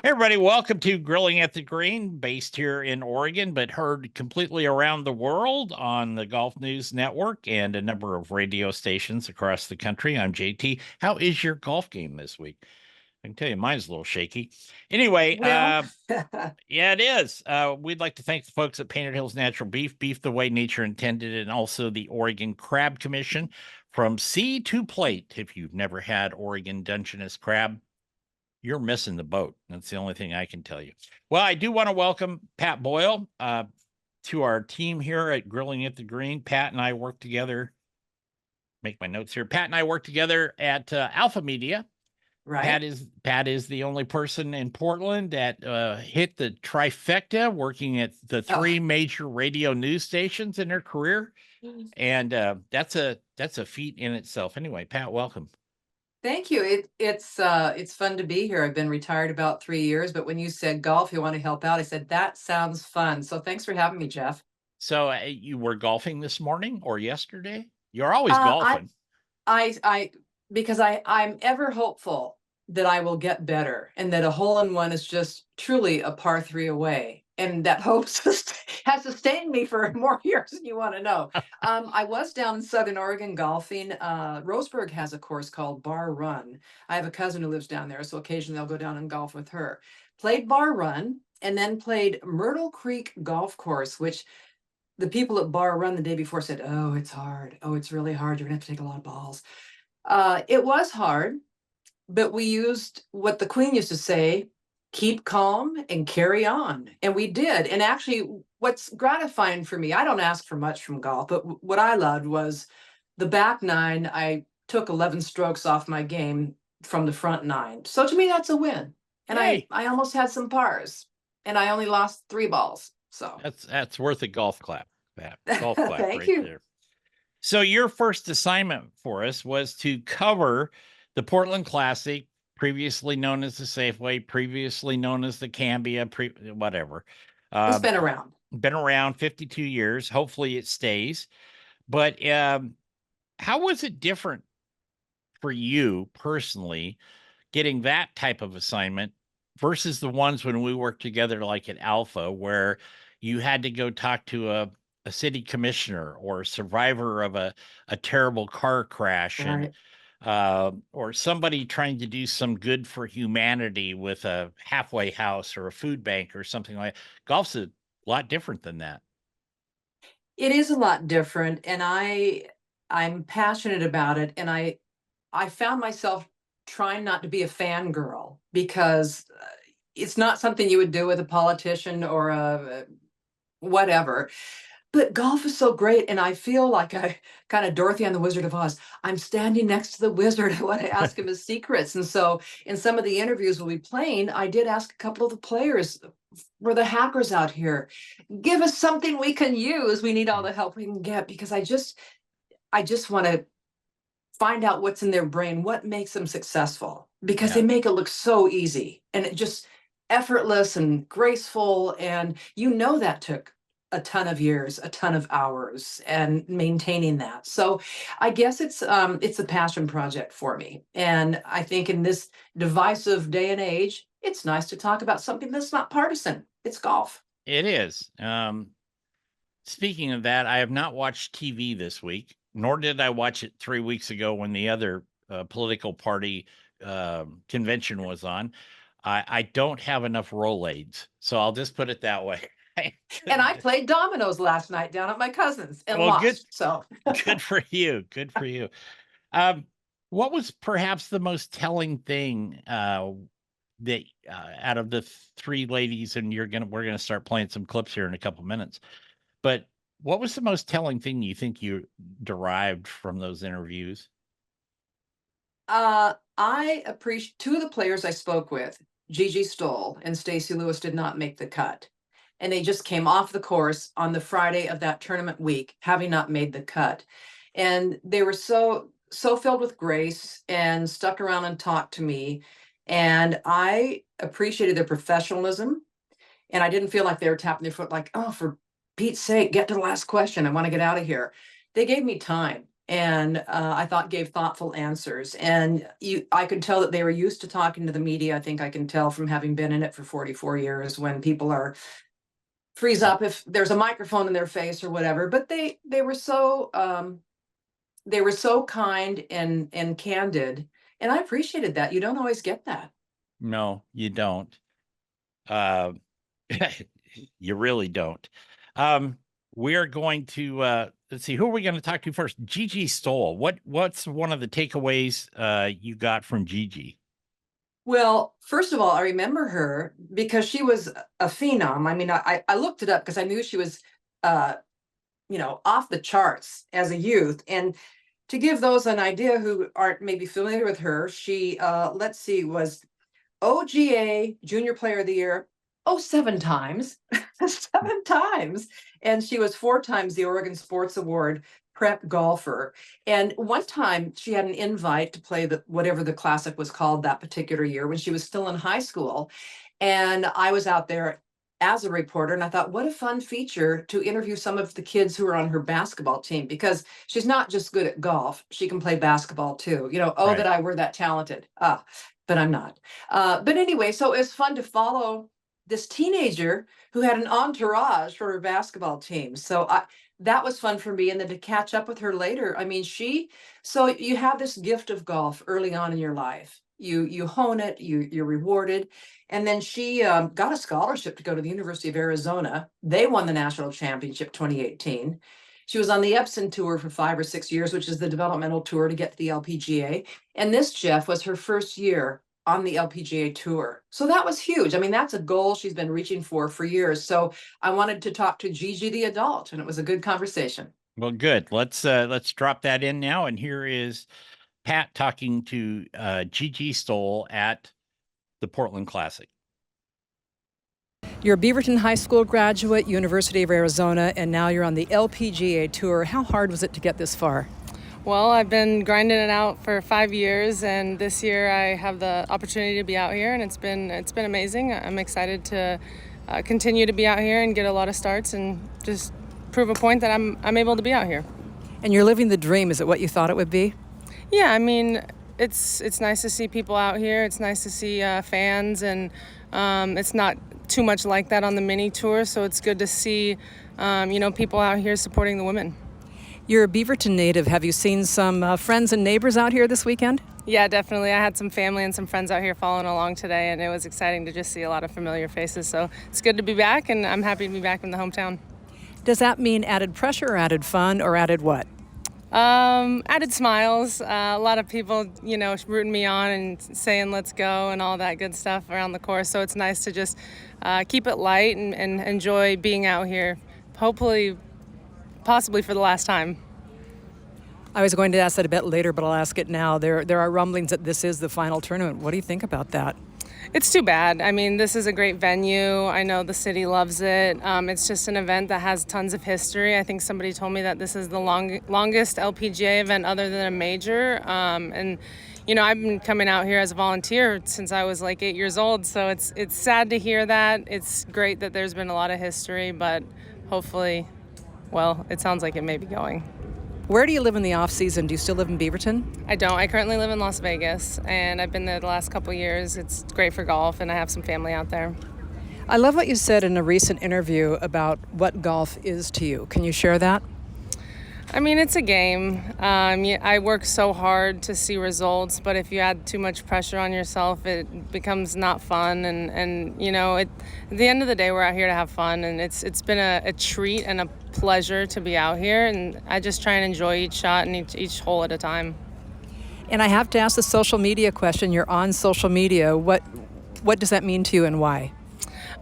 Hey everybody, welcome to Grilling at the Green, based here in Oregon, but heard completely around the world on the Golf News Network and a number of radio stations across the country. I'm JT. How is your golf game this week? I can tell you mine's a little shaky. Anyway, Well, yeah, it is. We'd like to thank the folks at Painted Hills Natural Beef, beef the way nature intended, and also the Oregon Crab Commission. From sea to plate, if you've never had Oregon Dungeness crab, you're missing the boat. That's the only thing I can tell you. Well, I do want to welcome Pat Boyle to our team here at Grilling at the Green. Pat and I work together. Make my notes here. Pat and I work together at Alpha Media. right. Pat is the only person in Portland that hit the trifecta, working at the Oh, three major radio news stations in her career, and that's a feat in itself. Anyway, Pat, welcome. thank you. It's fun to be here. I've been retired about 3 years, but when you said golf, you want to help out, I said that sounds fun. So thanks for having me, Jeff. So you were golfing this morning or yesterday? You're always Uh, I, golfing. I, because I'm ever hopeful that I will get better and that a hole in one is just truly a par three away. And that hope has sustained me for more years than you want to know. I was down in Southern Oregon golfing. Roseburg has a course called Bar Run. I have a cousin who lives down there, so occasionally I'll go down and golf with her. Played Bar Run and then played Myrtle Creek Golf Course, which the people at Bar Run the day before said, "Oh, it's hard. Oh, it's really hard. You're gonna have to take a lot of balls." It was hard, but we used what the Queen used to say, keep calm and carry on. And we did. And actually, what's gratifying for me, I don't ask for much from golf, but what I loved was the back nine. I took 11 strokes off my game from the front nine. So to me, that's a win. And I, Hey, I almost had some pars and I only lost 3 balls. So that's worth a golf clap, Pat. Golf clap thank right you. there. So your first assignment for us was to cover the Portland Classic, previously known as the Safeway, previously known as the Cambia, whatever. It's Um, been around. been around 52 years. Hopefully it stays. But how was it different for you personally getting that type of assignment versus the ones when we worked together, like at Alpha, where you had to go talk to a city commissioner or a survivor of a terrible car crash and Right. or somebody trying to do some good for humanity with a halfway house or a food bank or something like that. Golf's a lot different than that. It is a lot different, and I'm passionate about it, and I found myself trying not to be a fangirl because it's not something you would do with a politician or a whatever. But golf is so great, and I feel like I kind of Dorothy and the Wizard of Oz. I'm standing next to the wizard. I want to ask him his secrets. And so in some of the interviews we'll be playing, I did ask a couple of the players, for the hackers out here, give us something we can use. We need all the help we can get because I just want to find out what's in their brain, what makes them successful, because they Yeah. make it look so easy and it just effortless and graceful. And that took a ton of years, a ton of hours and maintaining that. So I guess it's a passion project for me. And I think in this divisive day and age, it's nice to talk about something that's not partisan. It's golf. It is. Speaking of that, I have not watched TV this week, nor did I watch it 3 weeks ago when the other political party convention was on. I don't have enough Rolaids, so I'll just put it that way. And I played dominoes last night down at my cousin's and Well, good, lost. So good for you. Good for you. Um, what was perhaps the most telling thing that out of the three ladies, and we're gonna start playing some clips here in a couple minutes. But what was the most telling thing you think you derived from those interviews? I appreciate two of the players I spoke with, Gigi Stoll and Stacy Lewis, did not make the cut. And they just came off the course on the Friday of that tournament week, having not made the cut. And they were so filled with grace and stuck around and talked to me. And I appreciated their professionalism. And I didn't feel like they were tapping their foot like, oh, for Pete's sake, get to the last question. I want to get out of here. They gave me time. and I thought gave thoughtful answers. And I could tell that they were used to talking to the media. I think I can tell from having been in it for 44 years when people are freeze up if there's a microphone in their face or whatever. But they were so kind and candid, and I appreciated that. You don't always get that. No, you don't. Uh, you really don't. We're going to let's see, who are we going to talk to first? Gigi Stoll. What's one of the takeaways you got from Gigi? Well, first of all, I remember her because she was a phenom. I mean, I looked it up because I knew she was off the charts as a youth. And to give those an idea who aren't maybe familiar with her, she let's see, was OGA Junior Player of the Year, 7 times, 7 times. And she was 4 times the Oregon Sports Award prep golfer. And one time she had an invite to play whatever the classic was called that particular year when she was still in high school. And I was out there as a reporter, and I thought, what a fun feature to interview some of the kids who are on her basketball team, because she's not just good at golf, she can play basketball too. Right. That I were that talented. But I'm not. But anyway, so it's fun to follow this teenager who had an entourage for her basketball team. So that was fun for me. And then to catch up with her later, I mean, so you have this gift of golf early on in your life. You hone it, you're rewarded. And then she got a scholarship to go to the University of Arizona. They won the national championship 2018. She was on the Epson tour for 5 or 6 years, which is the developmental tour to get to the LPGA. And this, Jeff, was her first year on the LPGA tour. So that was huge. I mean, that's a goal she's been reaching for years. So I wanted to talk to Gigi the adult, and it was a good conversation. Well, good. Let's drop that in now. And here is Pat talking to Gigi Stoll at the Portland Classic. You're a Beaverton High School graduate, University of Arizona, and now you're on the LPGA Tour. How hard was it to get this far? Well, I've been grinding it out for 5 years, and this year I have the opportunity to be out here, and it's been amazing. I'm excited to continue to be out here and get a lot of starts and just prove a point that I'm able to be out here. And you're living the dream. Is it what you thought it would be? Yeah, I mean, it's nice to see people out here. It's nice to see fans, and it's not too much like that on the mini tour, so it's good to see people out here supporting the women. You're a Beaverton native. Have you seen some friends and neighbors out here this weekend? Yeah, definitely. I had some family and some friends out here following along today, and it was exciting to just see a lot of familiar faces. So it's good to be back, and I'm happy to be back in the hometown. Does that mean added pressure, or added fun, or added what? Added smiles. A lot of people, rooting me on and saying let's go and all that good stuff around the course. So it's nice to just keep it light and enjoy being out here, possibly for the last time. I was going to ask that a bit later, but I'll ask it now. There are rumblings that this is the final tournament. What do you think about that? It's too bad. I mean, this is a great venue. I know the city loves it. It's just an event that has tons of history. I think somebody told me that this is the longest LPGA event other than a major. And I've been coming out here as a volunteer since I was like 8 years old. So it's sad to hear that. It's great that there's been a lot of history, but hopefully, well, it sounds like it may be going. Where do you live in the off season? Do you still live in Beaverton? I don't. I currently live in Las Vegas, and I've been there the last couple of years. It's great for golf, and I have some family out there. I love what you said in a recent interview about what golf is to you. Can you share that? I mean, it's a game. I work so hard to see results, but if you add too much pressure on yourself, it becomes not fun. And at the end of the day, we're out here to have fun, and it's been a treat and a pleasure to be out here. And I just try and enjoy each shot and each hole at a time. And I have to ask the social media question. You're on social media. What does that mean to you, and why?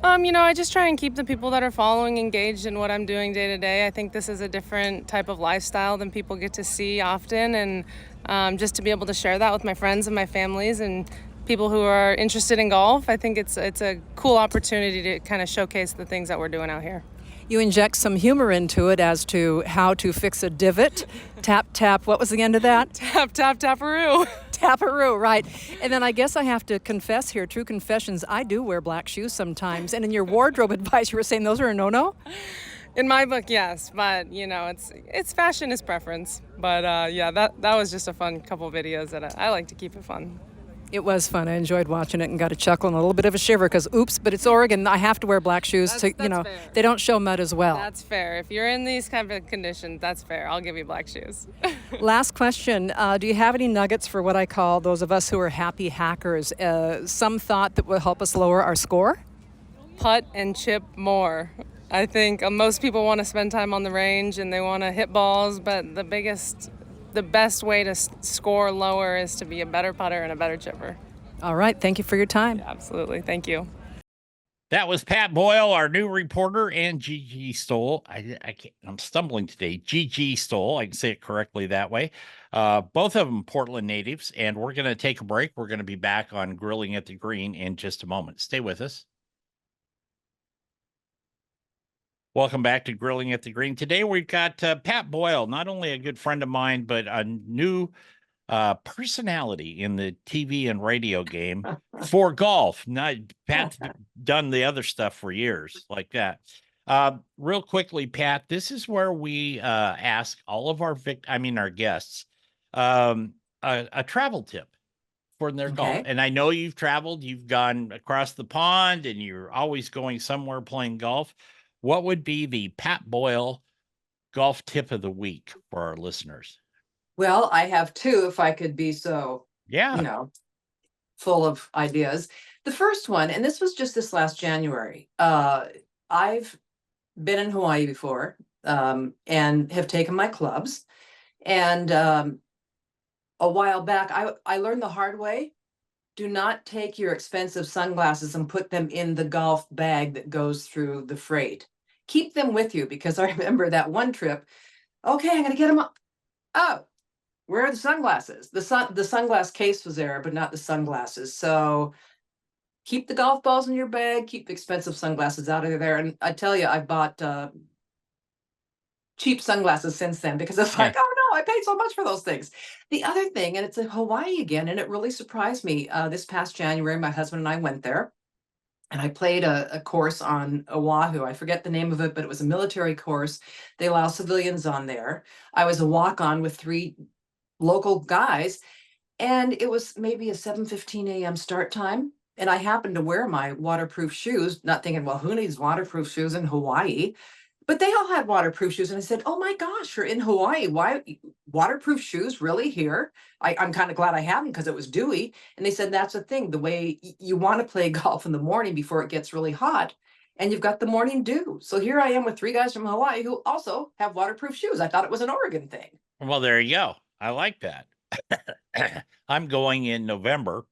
I just try and keep the people that are following engaged in what I'm doing day to day. I think this is a different type of lifestyle than people get to see often, and just to be able to share that with my friends and my families and people who are interested in golf, I think it's a cool opportunity to kind of showcase the things that we're doing out here. You inject some humor into it as to how to fix a divot. Tap, tap. What was the end of that? Tap, tap, taparoo. Taparoo, right. And then I guess I have to confess here, true confessions, I do wear black shoes sometimes. And in your wardrobe advice, you were saying those are a no-no? In my book, yes, but you know, it's fashion is preference. But yeah, that was just a fun couple videos that I like to keep it fun. It was fun. I enjoyed watching it and got a chuckle and a little bit of a shiver because, oops, but it's Oregon. I have to wear black shoes That's fair. they don't show mud as well. That's fair. If you're in these kind of conditions, that's fair. I'll give you black shoes. Last question. Do you have any nuggets for what I call those of us who are happy hackers? Some thought that will help us lower our score? Putt and chip more. I think most people want to spend time on the range and they want to hit balls, but the best way to score lower is to be a better putter and a better chipper. All right. Thank you for your time. Yeah, absolutely. Thank you. That was Pat Boyle, our new reporter, and Gigi Stoll. I'm stumbling today. Gigi Stoll. I can say it correctly that way. Both of them Portland natives, and we're going to take a break. We're going to be back on Grilling at the Green in just a moment. Stay with us. Welcome back to Grilling at the Green. Today we've got Pat Boyle, not only a good friend of mine, but a new personality in the TV and radio game for golf. Not Pat's done the other stuff for years like that. Real quickly, Pat, this is where we ask all of our our guests a travel tip for their golf. And I know you've traveled, you've gone across the pond, and you're always going somewhere playing golf. What would be the Pat Boyle golf tip of the week for our listeners? Well, I have two, if I could be so, Yeah. Full of ideas. The first one, and this was just this last January, I've been in Hawaii before, and have taken my clubs. And a while back, I learned the hard way. Do not take your expensive sunglasses and put them in the golf bag that goes through the freight. Keep them with you, because I remember that one trip. Okay, I'm going to get them up. Oh, where are the sunglasses? The sunglass case was there, but not the sunglasses. So keep the golf balls in your bag. Keep the expensive sunglasses out of there. And I tell you, I bought cheap sunglasses since then, because it's like, oh no, I paid so much for those things. The other thing, and it's in Hawaii again, and it really surprised me. This past January, my husband and I went there, and I played a course on Oahu. I forget the name of it, but it was a military course. They allow civilians on there. I was a walk-on with 3 local guys, and it was maybe a 7:15 a.m. start time. And I happened to wear my waterproof shoes, not thinking, well, who needs waterproof shoes in Hawaii? But they all had waterproof shoes. And I said, oh my gosh, you're in Hawaii. Why waterproof shoes really here? I'm kind of glad I have them, because it was dewy. And they said, that's the thing, the way you want to play golf in the morning before it gets really hot, and you've got the morning dew. So here I am with 3 guys from Hawaii who also have waterproof shoes. I thought it was an Oregon thing. Well, there you go. I like that. I'm going in November.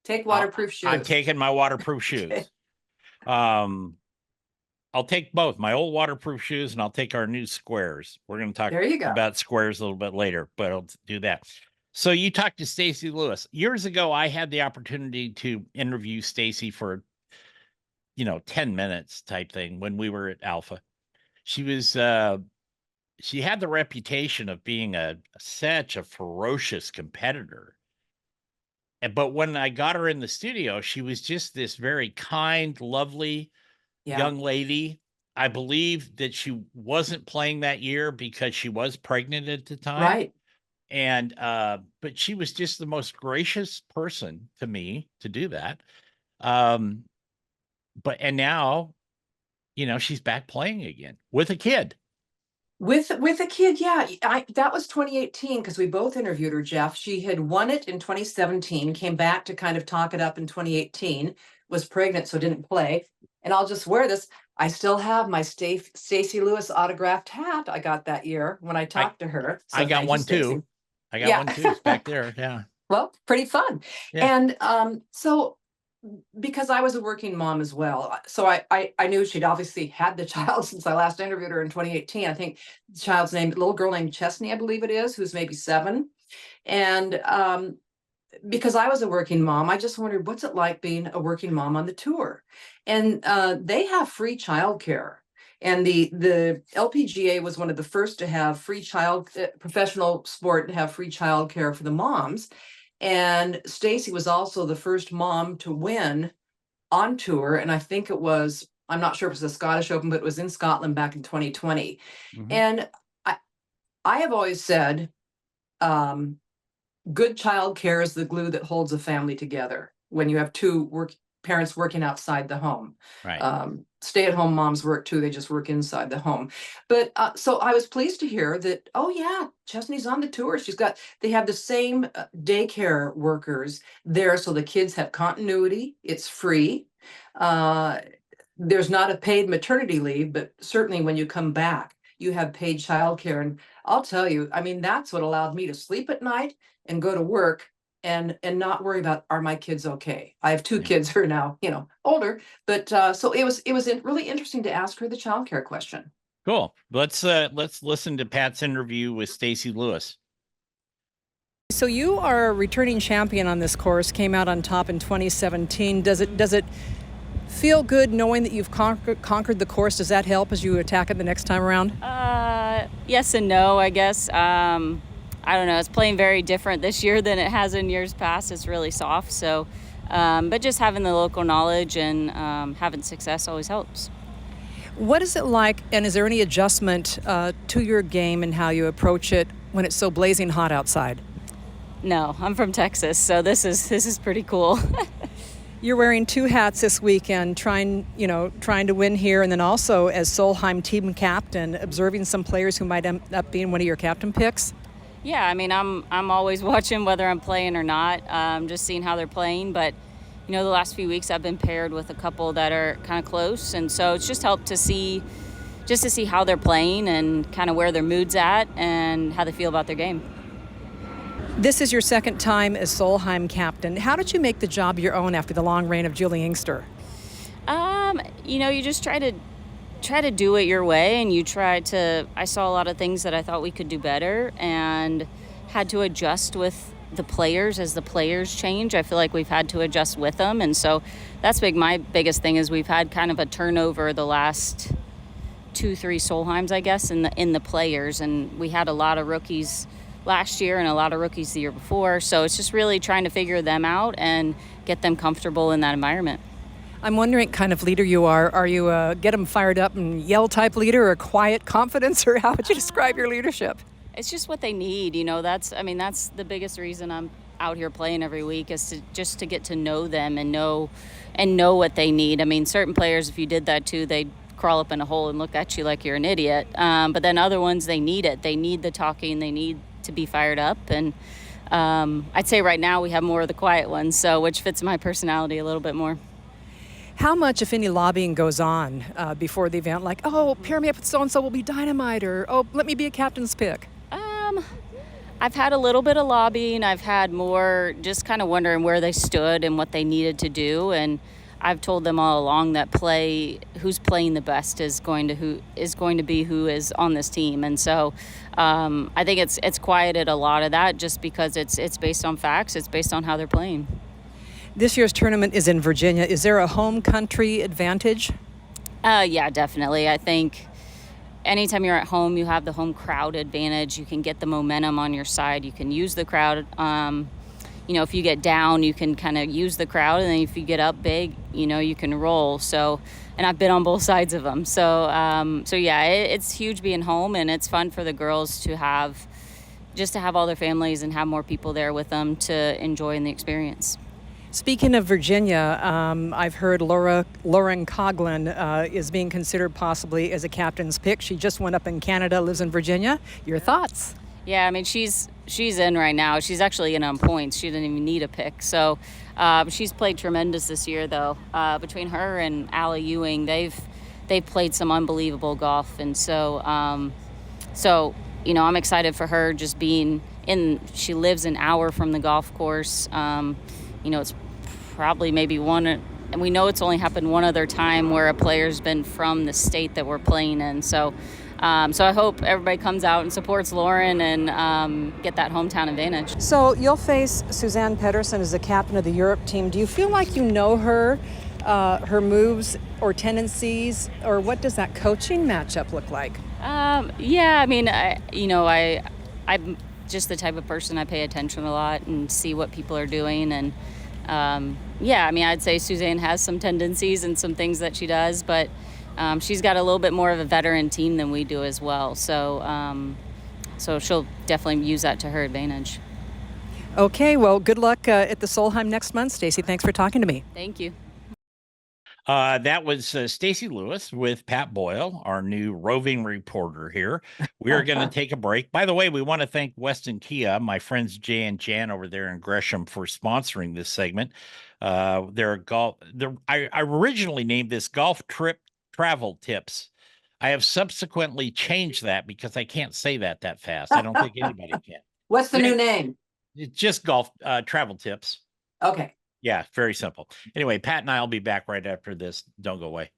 Take waterproof shoes. I'm taking my waterproof shoes. Okay. I'll take both my old waterproof shoes, and I'll take our new squares. We're going to talk about squares a little bit later, but I'll do that. So you talked to Stacy Lewis. Years ago, I had the opportunity to interview Stacy for, 10 minutes type thing when we were at Alpha. She was, she had the reputation of being such a ferocious competitor. But when I got her in the studio, she was just this very kind, lovely young lady. I believe that she wasn't playing that year because she was pregnant at the time. Right. And, but she was just the most gracious person to me to do that. And now, she's back playing again with a kid. With a kid, yeah. That was 2018, because we both interviewed her, Jeff. She had won it in 2017, came back to kind of talk it up in 2018, was pregnant, so didn't play. And I'll just wear this. I still have my Stacy Lewis autographed hat I got that year when I talked to her. So I got one too. I got one too. It's back there. Yeah. Well, pretty fun. Yeah. And so, because I was a working mom as well, so I knew she'd obviously had the child since I last interviewed her in 2018. I think the child's name, little girl named Chesney, I believe it is, who's maybe 7. And because I was a working mom, I just wondered, what's it like being a working mom on the tour? And they have free childcare. And the LPGA was one of the first to have free professional sport to have free childcare for the moms. And Stacy was also the first mom to win on tour. And I think it was I'm not sure if it was the Scottish Open, but it was in Scotland back in 2020. Mhm. And I have always said, good child care is the glue that holds a family together. When you have parents working outside the home, Right. Stay-at-home moms work too. They just work inside the home. But so I was pleased to hear that. Oh yeah, Chesney's on the tour. They have the same daycare workers there, so the kids have continuity. It's free. Uh, there's not a paid maternity leave, but certainly when you come back, you have paid childcare. And I'll tell you, I mean, that's what allowed me to sleep at night and go to work and not worry about, are my kids okay? I have two Yeah. kids who are now, older, but so it was really interesting to ask her the childcare question. Cool. Let's listen to Pat's interview with Stacy Lewis. So you are a returning champion on this course, came out on top in 2017. Does it feel good knowing that you've conquered the course? Does that help as you attack it the next time around? Yes and no, I guess. I don't know. It's playing very different this year than it has in years past. It's really soft. So, but just having the local knowledge and having success always helps. What is it like, and is there any adjustment to your game and how you approach it when it's so blazing hot outside? No, I'm from Texas, so this is pretty cool. You're wearing two hats this weekend, trying to win here, and then also as Solheim team captain, observing some players who might end up being one of your captain picks. Yeah, I mean, I'm always watching whether I'm playing or not, just seeing how they're playing. But the last few weeks I've been paired with a couple that are kind of close, and so it's just helped to see how they're playing and kind of where their mood's at and how they feel about their game. This is your second time as Solheim captain. How did you make the job your own after the long reign of Julie Inkster? You just try to do it your way, and I saw a lot of things that I thought we could do better and had to adjust with the players as the players change. I feel like we've had to adjust with them, and so that's my biggest thing is we've had kind of a turnover the last 2-3 Solheims, I guess, in the players, and we had a lot of rookies last year and a lot of rookies the year before. So it's just really trying to figure them out and get them comfortable in that environment. I'm wondering what kind of leader you are. Are you a get them fired up and yell type leader, or a quiet confidence, or how would you describe your leadership? It's just what they need. That's the biggest reason I'm out here playing every week is to get to know them and know what they need. I mean, certain players, if you did that too, they'd crawl up in a hole and look at you like you're an idiot. But then other ones, they need it. They need the talking. They need to be fired up. And I'd say right now we have more of the quiet ones, so which fits my personality a little bit more. How much, if any, lobbying goes on before the event? Like, oh, pair me up with so-and-so will be dynamite, or, oh, let me be a captain's pick. I've had a little bit of lobbying. I've had more just kind of wondering where they stood and what they needed to do. And I've told them all along that who's playing the best is going to be who is on this team. And so I think it's quieted a lot of that just because it's based on facts. It's based on how they're playing. This year's tournament is in Virginia. Is there a home country advantage? Yeah, definitely. I think anytime you're at home, you have the home crowd advantage. You can get the momentum on your side. You can use the crowd. If you get down, you can kind of use the crowd. And then if you get up big, you can roll. So, and I've been on both sides of them. So yeah, it's huge being home, and it's fun for the girls to have all their families and have more people there with them to enjoy in the experience. Speaking of Virginia, I've heard Lauren Coughlin is being considered possibly as a captain's pick. She just went up in Canada, lives in Virginia. Your thoughts? Yeah, I mean, she's in right now. She's actually in on points. She didn't even need a pick. So she's played tremendous this year, though. Between her and Allie Ewing, they've played some unbelievable golf. And so, I'm excited for her just being in. She lives an hour from the golf course. It's probably maybe one, and we know it's only happened one other time where a player's been from the state that we're playing in. So I hope everybody comes out and supports Lauren and get that hometown advantage. So you'll face Suzanne Pedersen as the captain of the Europe team. Do you feel like you know her moves or tendencies, or what does that coaching matchup look like? Yeah, I mean, I'm just the type of person I pay attention a lot and see what people are doing, and Yeah, I mean, I'd say Suzanne has some tendencies and some things that she does, but she's got a little bit more of a veteran team than we do as well. So she'll definitely use that to her advantage. Okay, well, good luck at the Solheim next month, Stacy. Thanks for talking to me. Thank you. That was Stacy Lewis with Pat Boyle, our new roving reporter here. We are going to take a break. By the way, we want to thank Weston Kia, my friends Jay and Jan over there in Gresham, for sponsoring this segment. I originally named this Golf Trip Travel Tips. I have subsequently changed that because I can't say that fast. I don't think anybody can. What's the new name? It's just Golf Travel Tips. Okay. Yeah, very simple. Anyway, Pat and I will be back right after this. Don't go away.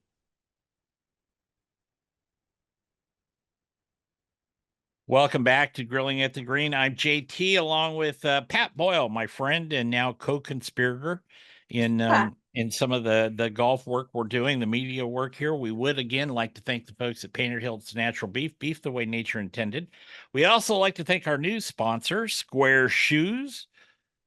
Welcome back to Grilling at the Green. I'm JT, along with Pat Boyle, my friend and now co-conspirator in some of the golf work we're doing, the media work here. We would again like to thank the folks at Painted Hills Natural Beef, beef the way nature intended. We also like to thank our new sponsor, Square Shoes.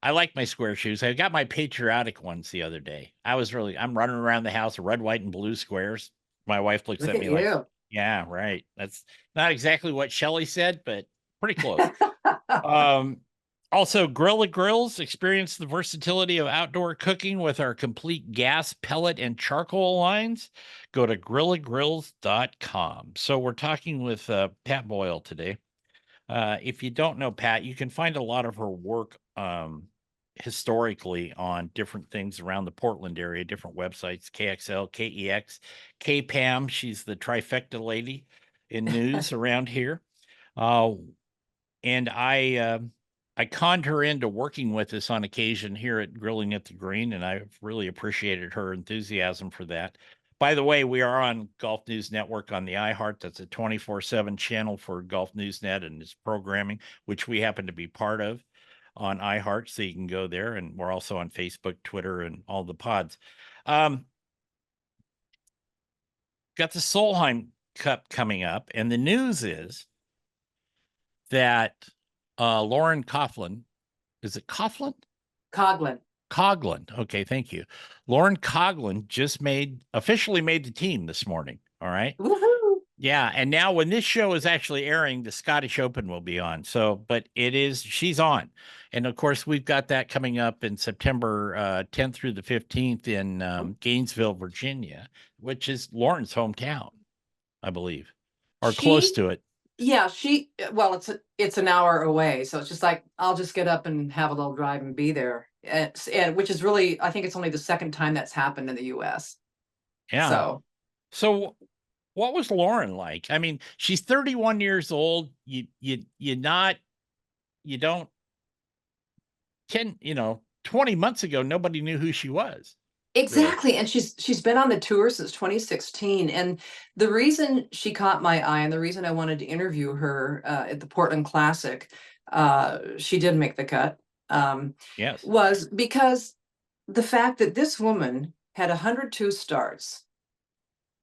I like my square shoes. I got my patriotic ones the other day. I'm running around the house, red, white, and blue squares. My wife looks Look at at me you. like, yeah, right. That's not exactly what Shelley said, but pretty close. Also, Grilla Grills, experience the versatility of outdoor cooking with our complete gas, pellet, and charcoal lines. Go to grillagrills.com. So we're talking with Pat Boyle today. If you don't know Pat, you can find a lot of her work historically on different things around the Portland area, different websites, KXL, KEX, KPAM. She's the trifecta lady in news around here. And I conned her into working with us on occasion here at Grilling at the Green, and I've really appreciated her enthusiasm for that. By the way, we are on Golf News Network on the iHeart. That's a 24/7 channel for Golf News Net and its programming, which we happen to be part of on iHeart. So you can go there. And we're also on Facebook, Twitter, and all the pods. Got the Solheim Cup coming up. And the news is that Lauren Coughlin, is it Coughlin? Coughlin. Okay, thank you. Lauren Coughlin just officially made the team this morning. All right. Woohoo. Yeah. And now when this show is actually airing, the Scottish Open will be on. So, but she's on. And of course, we've got that coming up in September 10th through the 15th in Gainesville, Virginia, which is Lauren's hometown, I believe, or close to it. Yeah, it's an hour away. So it's just like, I'll just get up and have a little drive and be there. And which is really, I think it's only the second time that's happened in the US. Yeah. So what was Lauren like? I mean, she's 31 years old. You don't 20 months ago, nobody knew who she was. Exactly. Really. And she's been on the tour since 2016. And the reason she caught my eye and the reason I wanted to interview her at the Portland Classic, she did make the cut, yes, was because the fact that this woman had 102 starts,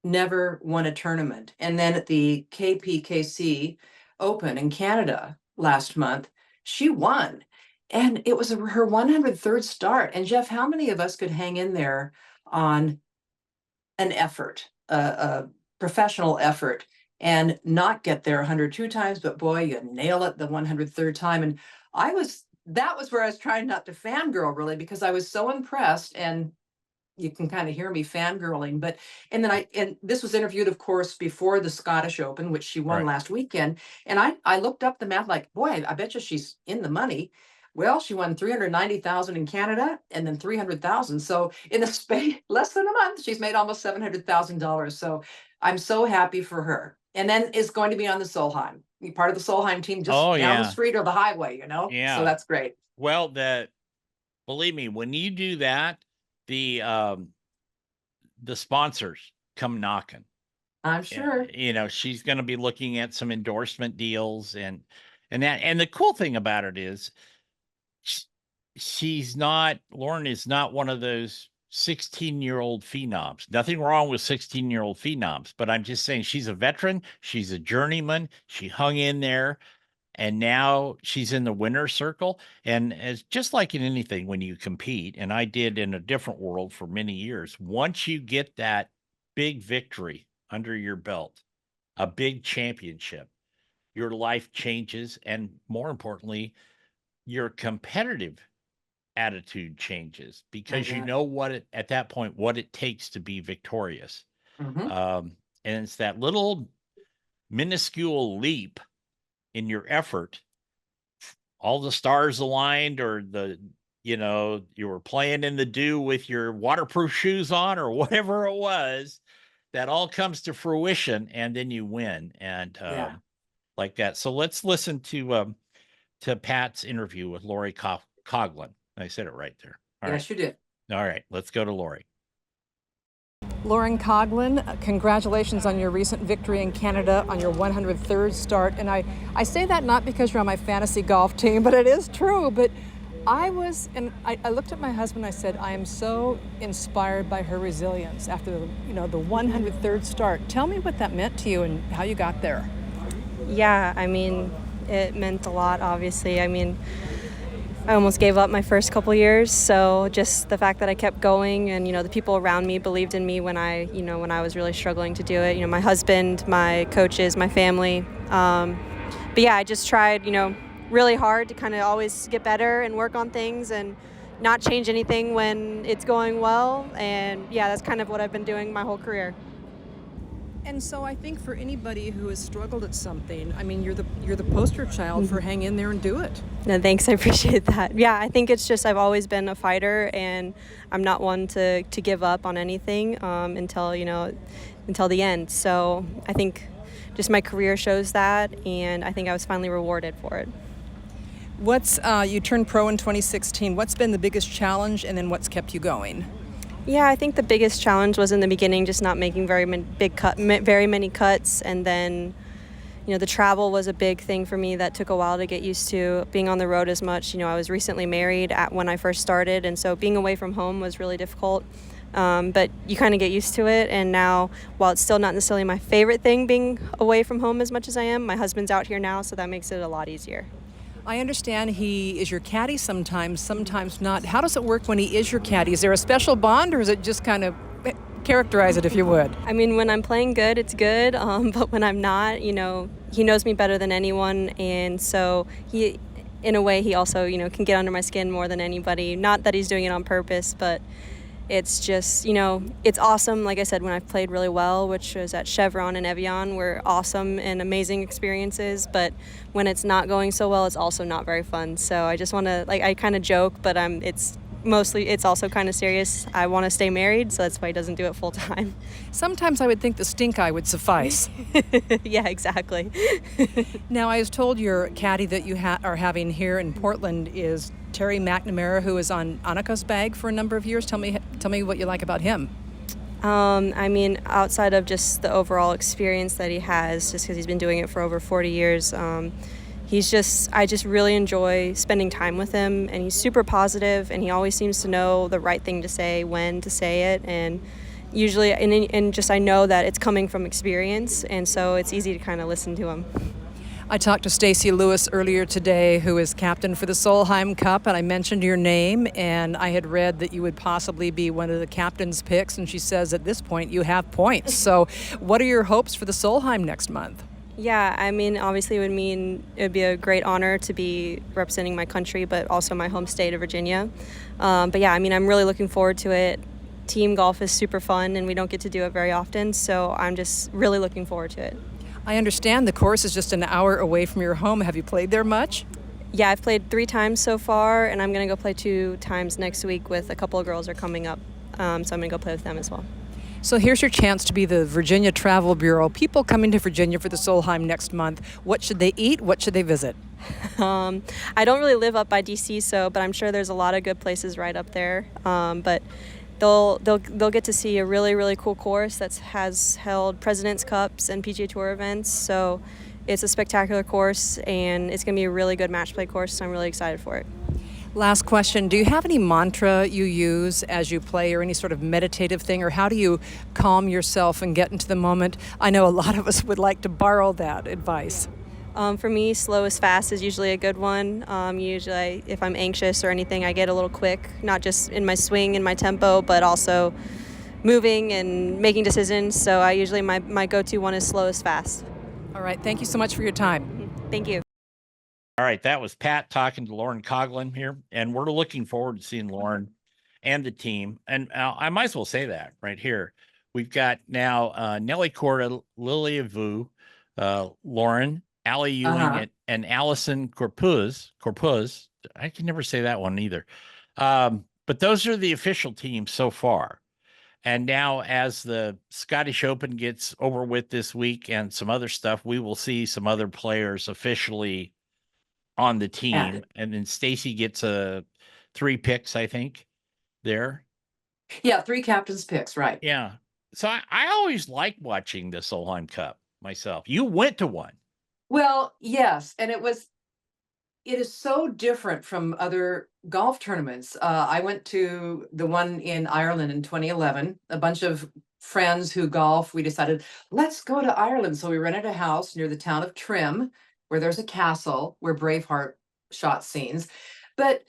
never won a tournament. And then at the KPKC Open in Canada last month, she won. And it was her 103rd start. And Jeff, how many of us could hang in there on an effort, a professional effort, and not get there 102 times, but boy, you nail it the 103rd time. And that was where I was trying not to fangirl really, because I was so impressed, and you can kind of hear me fangirling, and this was interviewed, of course, before the Scottish Open, which she won last weekend. And I looked up the math like, boy, I bet you she's in the money. Well, she won 390,000 in Canada and then 300,000. So in a space less than a month, she's made almost $700,000. So I'm so happy for her. And then is going to be on the Solheim, be part of the Solheim team, just down the street or the highway, Yeah. So that's great. Well, believe me, when you do that, the sponsors come knocking. I'm sure. She's going to be looking at some endorsement deals and the cool thing about it is Lauren is not one of those 16-year-old phenoms. Nothing wrong with 16-year-old phenoms, but I'm just saying she's a veteran. She's a journeyman. She hung in there. And now she's in the winner's circle. And as just like in anything, when you compete, and I did in a different world for many years, once you get that big victory under your belt, a big championship, your life changes. And more importantly, your competitive attitude changes because you bet. know at that point, what it takes to be victorious. Mhm. And it's that little minuscule leap in your effort, all the stars aligned, or you were playing in the dew with your waterproof shoes on, or whatever it was, that all comes to fruition, and then you win. And Yeah. like that. So let's listen to Pat's interview with Lori Coughlin. I said it right there. All right. Yes, you did. All right, let's go to Lori. Lauren Coughlin, congratulations on your recent victory in Canada on your 103rd start. And I say that not because you're on my fantasy golf team, but it is true. But I looked at my husband, I said, I am so inspired by her resilience after the 103rd start. Tell me what that meant to you and how you got there. Yeah, I mean, it meant a lot, obviously. I mean, I almost gave up my first couple years, so just the fact that I kept going and, the people around me believed in me when I was really struggling to do it. My husband, my coaches, my family. But yeah, I just tried, really hard to kind of always get better and work on things and not change anything when it's going well. And yeah, that's kind of what I've been doing my whole career. And so I think for anybody who has struggled at something, I mean, you're the poster child for hang in there and do it. No, thanks. I appreciate that. Yeah, I think it's just I've always been a fighter, and I'm not one to give up on anything until the end. So I think just my career shows that, and I think I was finally rewarded for it. You turned pro in 2016. What's been the biggest challenge, and then what's kept you going? Yeah, I think the biggest challenge was in the beginning, just not making very many cuts, and then, the travel was a big thing for me that took a while to get used to. Being on the road as much, I was recently married when I first started, and so being away from home was really difficult. But you kind of get used to it, and now, while it's still not necessarily my favorite thing being away from home as much as I am, my husband's out here now, so that makes it a lot easier. I understand he is your caddy sometimes not. How does it work when he is your caddy? Is there a special bond, or is it just kind of characterize it if you would? I mean, when I'm playing good, it's good. But when I'm not, he knows me better than anyone. And so he, in a way, he also, can get under my skin more than anybody. Not that he's doing it on purpose, but it's just, it's awesome. Like I said, when I've played really well, which was at Chevron and Evian, were awesome and amazing experiences. But when it's not going so well, it's also not very fun. So I just want to, I kind of joke, but it's also kind of serious. I want to stay married, so that's why he doesn't do it full time. Sometimes I would think the stink eye would suffice. Yeah, exactly. Now, I was told your caddy that you are having here in Portland is Terry McNamara, who is on Annika's bag for a number of years. Tell me what you like about him. I mean, outside of just the overall experience that he has, just because he's been doing it for over 40 years, I just really enjoy spending time with him, and he's super positive, and he always seems to know the right thing to say, when to say it, and usually, and just I know that it's coming from experience, and so it's easy to kind of listen to him. I talked to Stacy Lewis earlier today, who is captain for the Solheim Cup, and I mentioned your name, and I had read that you would possibly be one of the captain's picks, and she says at this point you have points. So what are your hopes for the Solheim next month? Yeah, I mean, obviously it would be a great honor to be representing my country, but also my home state of Virginia. But yeah, I mean, I'm really looking forward to it. Team golf is super fun, and we don't get to do it very often, so I'm just really looking forward to it. I understand the course is just an hour away from your home. Have you played there much? Yeah, I've played 3 times so far, and I'm going to go play 2 times next week with a couple of girls are coming up, so I'm going to go play with them as well. So here's your chance to be the Virginia Travel Bureau. People coming to Virginia for the Solheim next month, what should they eat? What should they visit? I don't really live up by DC, but I'm sure there's a lot of good places right up there. But they'll get to see a really, really cool course that has held President's Cups and PGA Tour events. So it's a spectacular course, and it's going to be a really good match play course, so I'm really excited for it. Last question. Do you have any mantra you use as you play, or any sort of meditative thing, or how do you calm yourself and get into the moment? I know a lot of us would like to borrow that advice. For me, slow is fast is usually a good one. Usually, if I'm anxious or anything, I get a little quick, not just in my swing and my tempo, but also moving and making decisions. So I usually, my go-to one is slow is fast. All right. Thank you so much for your time. Thank you. All right, that was Pat talking to Lauren Coughlin here, and we're looking forward to seeing Lauren and the team. And I might as well say that right here. We've got now Nelly Corda, Lilia Vu, Lauren, Allie Ewing, and Allison Corpuz. I can never say that one either. But those are the official teams so far. And now, as the Scottish Open gets over with this week and some other stuff, we will see some other players officially on the team. And then Stacy gets 3 picks, I think, there. Yeah, 3 captains picks, right. Yeah. So I always like watching the Solheim Cup myself. You went to one. Well, yes, and it is so different from other golf tournaments. I went to the one in Ireland in 2011. A bunch of friends who golf, we decided, let's go to Ireland. So we rented a house near the town of Trim, where there's a castle where Braveheart shot scenes. But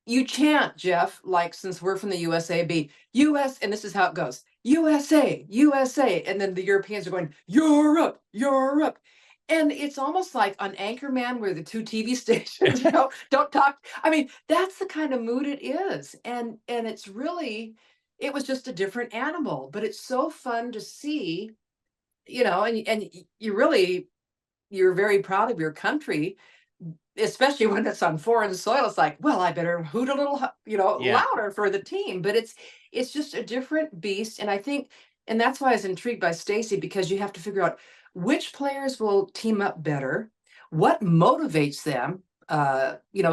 you chant, Jeff, like since we're from the USA, be US, and this is how it goes. USA, USA. And then the Europeans are going, Europe, Europe. And it's almost like on Anchorman, where the 2 TV stations, don't talk. I mean, that's the kind of mood it is. And it's really, it was just a different animal, but it's so fun to see, and you're very proud of your country, especially when it's on foreign soil. It's like, well, I better hoot a little, louder for the team. But it's just a different beast. And I think, and that's why I was intrigued by Stacy, because you have to figure out which players will team up better, what motivates them.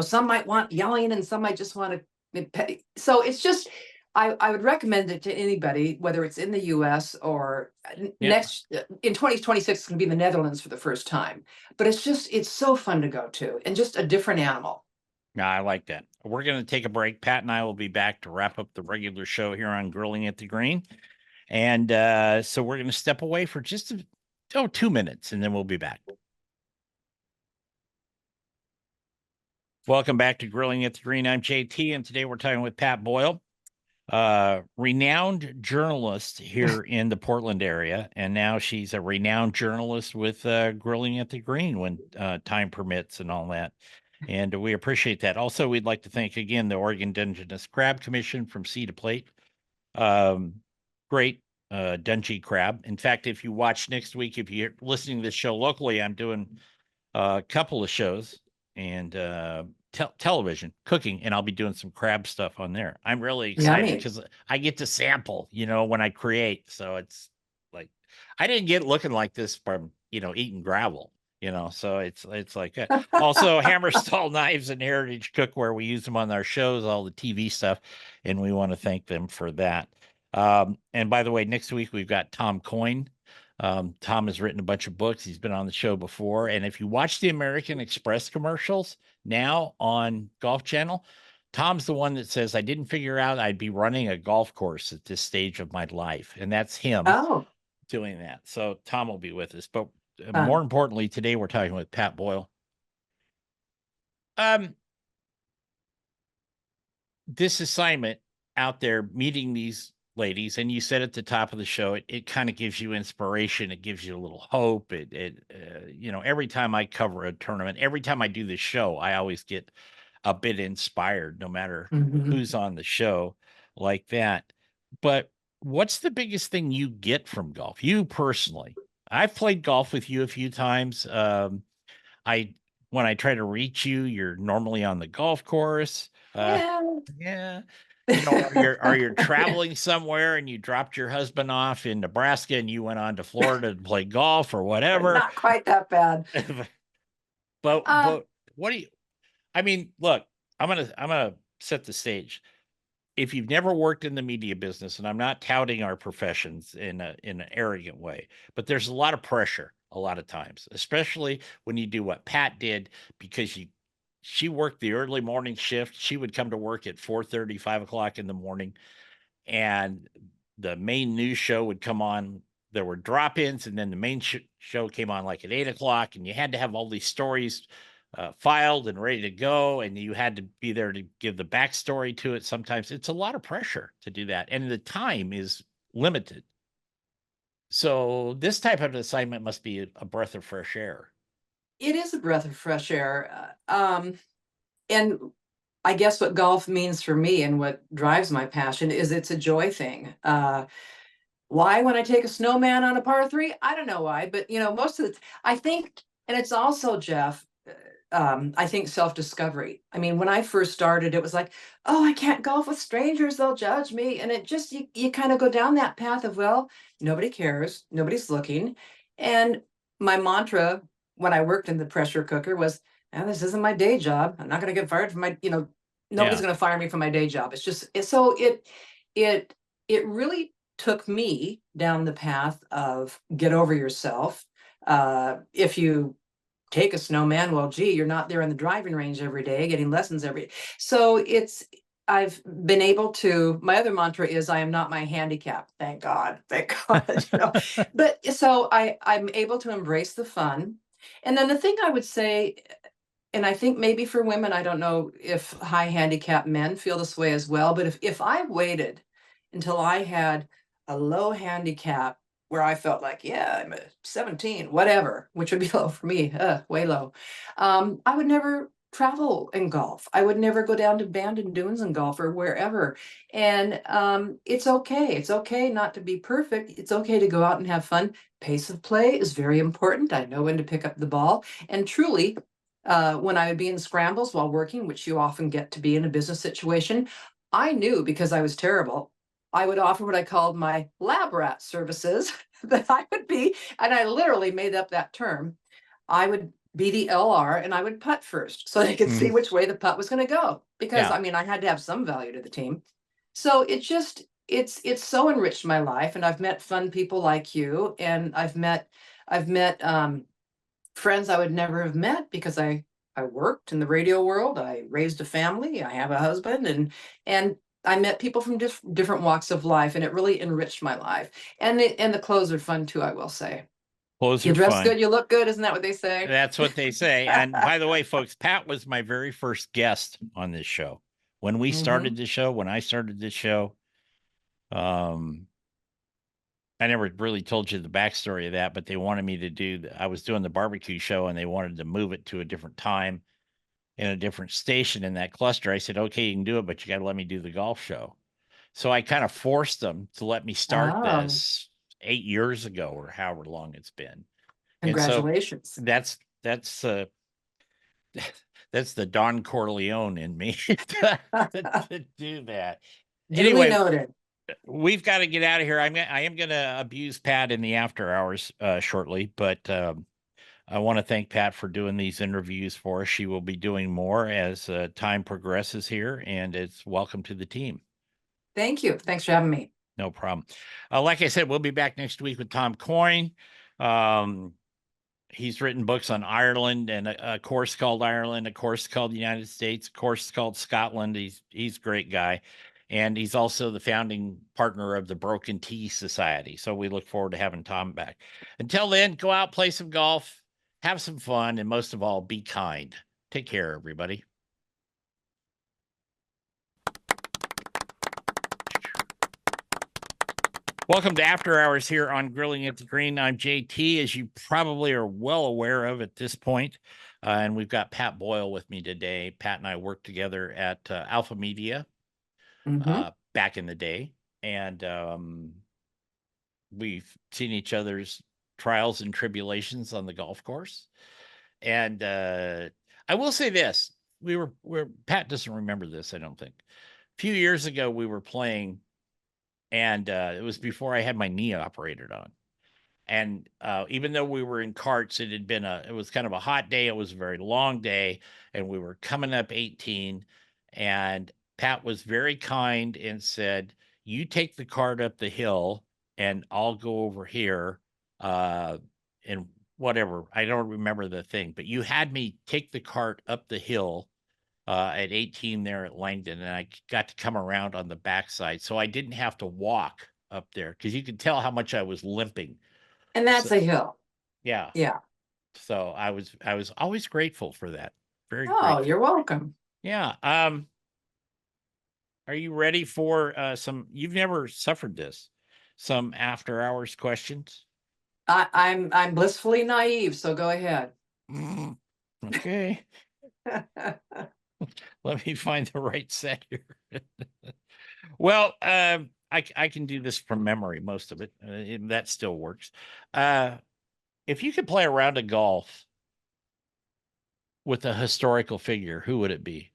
Some might want yelling and some might just want to. So it's just, I would recommend it to anybody, whether it's in the US or next in 2026, it's going to be the Netherlands for the first time. But it's so fun to go to, and just a different animal. Yeah, I like that. We're going to take a break. Pat and I will be back to wrap up the regular show here on Grilling at the Green. And so we're going to step away for just 2 minutes, and then we'll be back. Welcome back to Grilling at the Green. I'm JT, and today we're talking with Pat Boyle, renowned journalist here in the Portland area. And now she's a renowned journalist with Grilling at the Green when time permits and all that. And we appreciate that. Also, we'd like to thank again the Oregon Dungeness Crab Commission from Sea to Plate. Great Dungy crab. In fact, if you watch next week, if you're listening to this show locally, I'm doing a couple of shows and television cooking, and I'll be doing some crab stuff on there. I'm really excited because I get to sample, when I create. So it's like, I didn't get looking like this from, eating gravel, so it's like also Hammerstall Knives and Heritage Cookware. We use them on our shows, all the TV stuff, and we want to thank them for that. And by the way, next week we've got Tom Coyne. Tom has written a bunch of books. He's been on the show before. And if you watch the American Express commercials now on Golf Channel, Tom's the one that says, I didn't figure out I'd be running a golf course at this stage of my life. And that's him doing that. So Tom will be with us. But more importantly, today we're talking with Pat Boyle. This assignment out there, meeting these ladies, and you said at the top of the show, it kind of gives you inspiration. It gives you a little hope. Every time I cover a tournament, every time I do this show, I always get a bit inspired, no matter who's on the show like that. But what's the biggest thing you get from golf? You personally? I've played golf with you a few times. When I try to reach you, you're normally on the golf course. Yeah. Are you traveling somewhere and you dropped your husband off in Nebraska and you went on to Florida to play golf or whatever? Not quite that bad. But what do you? I mean, look, I'm gonna set the stage. If you've never worked in the media business, and I'm not touting our professions in an arrogant way, but there's a lot of pressure a lot of times, especially when you do what Pat did, because she worked the early morning shift. She would come to work at 4:30, 5 o'clock in the morning, and the main news show would come on there were drop-ins, and then the main show came on like at 8 o'clock, and you had to have all these stories filed and ready to go, and you had to be there to give the backstory to it. Sometimes it's a lot of pressure to do that, and the time is limited. So this type of assignment must be a breath of fresh air. It is a breath of fresh air. And I guess what golf means for me and what drives my passion is it's a joy thing. Why when I take a snowman on a par three? I don't know why, but most of the I think, and it's also, Jeff, I think self-discovery. I mean, when I first started, it was like, oh, I can't golf with strangers, they'll judge me. And it just you kind of go down that path of, well, nobody cares, nobody's looking. And my mantra when I worked in the pressure cooker was, this isn't my day job. I'm not going to get fired from my, nobody's Yeah. going to fire me from my day job. It's just it really took me down the path of get over yourself. If you take a snowman, well, gee, you're not there in the driving range every day getting lessons so I've been able to, my other mantra is I am not my handicap. Thank God. But so I'm able to embrace the fun. And then the thing I would say, and I think maybe for women, I don't know if high handicap men feel this way as well, but if I waited until I had a low handicap where I felt like, yeah, I'm a 17, whatever, which would be low for me, way low. I would never travel in golf. I would never go down to Bandon Dunes and golf or wherever. And it's okay. It's okay not to be perfect. It's okay to go out and have fun. Pace of play is very important. I know when to pick up the ball. And truly, when I would be in scrambles while working, which you often get to be in a business situation, I knew because I was terrible. I would offer what I called my lab rat services that I would be, and I literally made up that term. I would be the LR and I would putt first so they could see which way the putt was going to go. Because Yeah. I mean, I had to have some value to the team. So it's so enriched my life, and I've met fun people like you, and I've met friends I would never have met because I worked in the radio world. I raised a family. I have a husband, and I met people from different walks of life, and it really enriched my life. And the clothes are fun too, I will say. Clothes You are dress fun. good, you look good. Isn't that what they say? That's what they say. And by the way, folks, Pat was my very first guest on this show. When we started the show, when I started this show, I never really told you the backstory of that, but they wanted me to do, I was doing the barbecue show and they wanted to move it to a different time in a different station in that cluster. I said, okay, you can do it, but you got to let me do the golf show. So I kind of forced them to let me start this 8 years ago or however long it's been. Congratulations. And so that's the Don Corleone in me to do that. Duly Anyway, noted. we've got to get out of here. I am going to abuse Pat in the after hours shortly, but I want to thank Pat for doing these interviews for us. She will be doing more as time progresses here, and it's welcome to the team. Thank you. Thanks for having me. No problem. Like I said, we'll be back next week with Tom Coyne. He's written books on Ireland and a course called Ireland, a course called the United States, a course called Scotland. He's a great guy. And he's also the founding partner of the Broken Tea Society. So we look forward to having Tom back. Until then, go out, play some golf, have some fun, and most of all, be kind. Take care, everybody. Welcome to After Hours here on Grilling at the Green. I'm JT, as you probably are well aware of at this point. And we've got Pat Boyle with me today. Pat and I worked together at Alpha Media back in the day. And we've seen each other's trials and tribulations on the golf course. And I will say this. Pat doesn't remember this, I don't think. A few years ago, we were playing, and it was before I had my knee operated on. And even though we were in carts, it was kind of a hot day. It was a very long day, and we were coming up 18. And Pat was very kind and said, "You take the cart up the hill, and I'll go over here." And whatever, I don't remember the thing, but you had me take the cart up the hill at 18 there at Langdon, and I got to come around on the backside, so I didn't have to walk up there because you could tell how much I was limping. And that's So, a hill. yeah. Yeah. So I was always grateful for that. Very Oh, grateful. you're welcome. Yeah. Are you ready for some? You've never suffered this. Some after hours questions. I'm blissfully naive, so go ahead. Mm, okay. Let me find the right set here. Well, I can do this from memory, most of it. That still works. If you could play a round of golf with a historical figure, who would it be?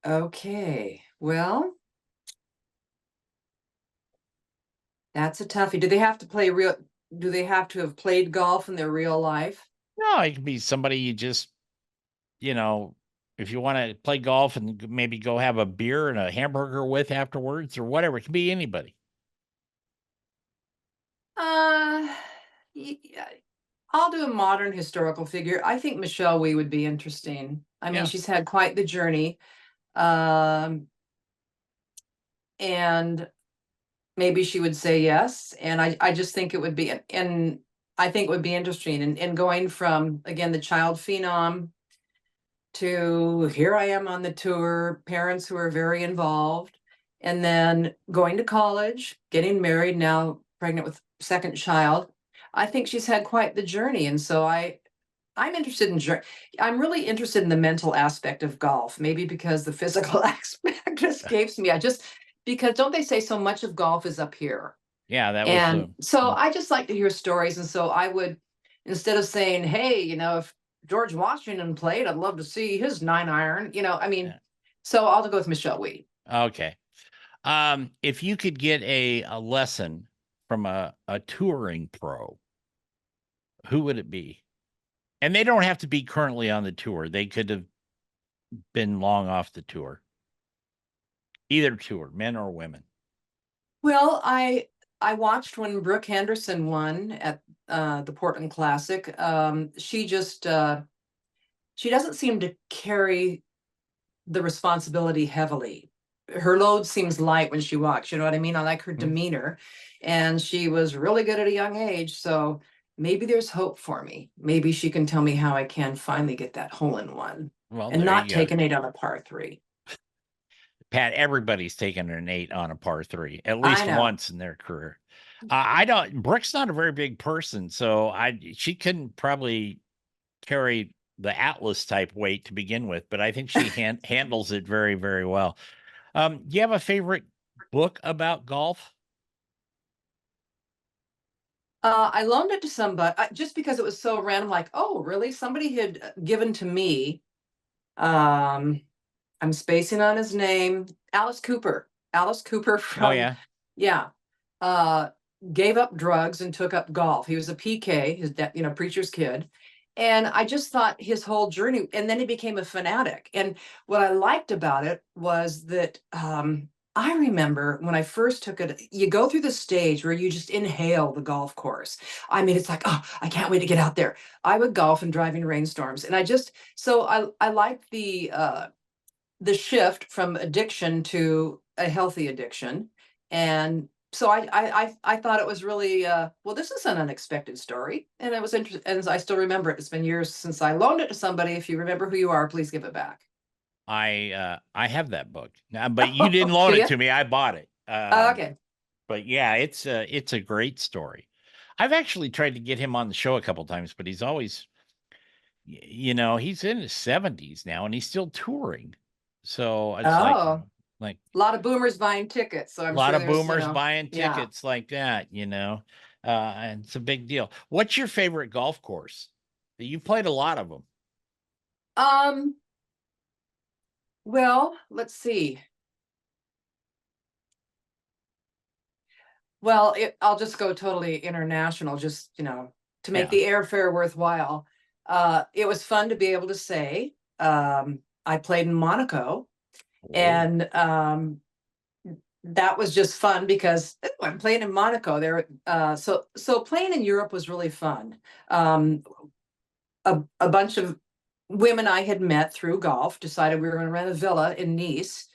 Okay. Well, that's a toughie. Do they have to play real? Do they have to have played golf in their real life? No, it could be somebody you just, if you want to play golf and maybe go have a beer and a hamburger with afterwards or whatever, it can be anybody. Yeah, I'll do a modern historical figure. I think Michelle Wee would be interesting. I mean, Yeah. she's had quite the journey. And maybe she would say yes. And I just think it would be, and I think it would be interesting. And going from, again, the child phenom to here I am on the tour, parents who are very involved, and then going to college, getting married, now pregnant with second child. I think she's had quite the journey. And so I'm interested in, I'm really interested in the mental aspect of golf, maybe because the physical aspect escapes me. Because don't they say so much of golf is up here? Yeah, that was And so I just like to hear stories. And so I would, instead of saying, hey, if George Washington played, I'd love to see his 9-iron, I mean, Yeah. so I'll go with Michelle Wee. Okay. If you could get a lesson from a touring pro, who would it be? And they don't have to be currently on the tour. They could have been long off the tour. Either tour, men or women. Well, I watched when Brooke Henderson won at the Portland Classic. She just she doesn't seem to carry the responsibility heavily. Her load seems light when she walks. You know what I mean? I like her demeanor, and she was really good at a young age. So maybe there's hope for me. Maybe she can tell me how I can finally get that hole in one Well, and there not you take go. an 8 on a par 3. Pat, everybody's taken an 8 on a par 3 at least I know. once in their career. I don't. Brooke's not a very big person, so she couldn't probably carry the Atlas type weight to begin with, but I think she handles it very, very well. Do you have a favorite book about golf? I loaned it to somebody just because it was so random. Like, oh, really? Somebody had given to me. I'm spacing on his name. Alice Cooper. Alice Cooper Oh from yeah. yeah. Uh, Gave up drugs and took up golf. He was a PK, his dad, preacher's kid. And I just thought his whole journey, and then he became a fanatic. And what I liked about it was that I remember when I first took it, you go through the stage where you just inhale the golf course. I mean, it's like, oh, I can't wait to get out there. I would golf in driving rainstorms. And I liked the shift from addiction to a healthy addiction. And so I thought it was really well, this is an unexpected story, and it was interesting, and I still remember it. It's been years since I loaned it to somebody. If you remember who you are, please give it back. I have that book now, but you didn't loan Do it ya? to me. I bought it. Okay. But yeah, it's a great story. I've actually tried to get him on the show a couple times, but he's always, he's in his 70s now and he's still touring. So it's Oh, like a lot of boomers buying tickets, so a I'm lot sure of there's, boomers buying yeah. tickets like that, and it's a big deal. What's your favorite golf course? You've played a lot of them. Well, let's see. Well, I'll just go totally international, just, to make the airfare worthwhile. It was fun to be able to say, I played in Monaco, and that was just fun because I'm playing in Monaco there. So playing in Europe was really fun. A bunch of women I had met through golf decided we were going to rent a villa in Nice.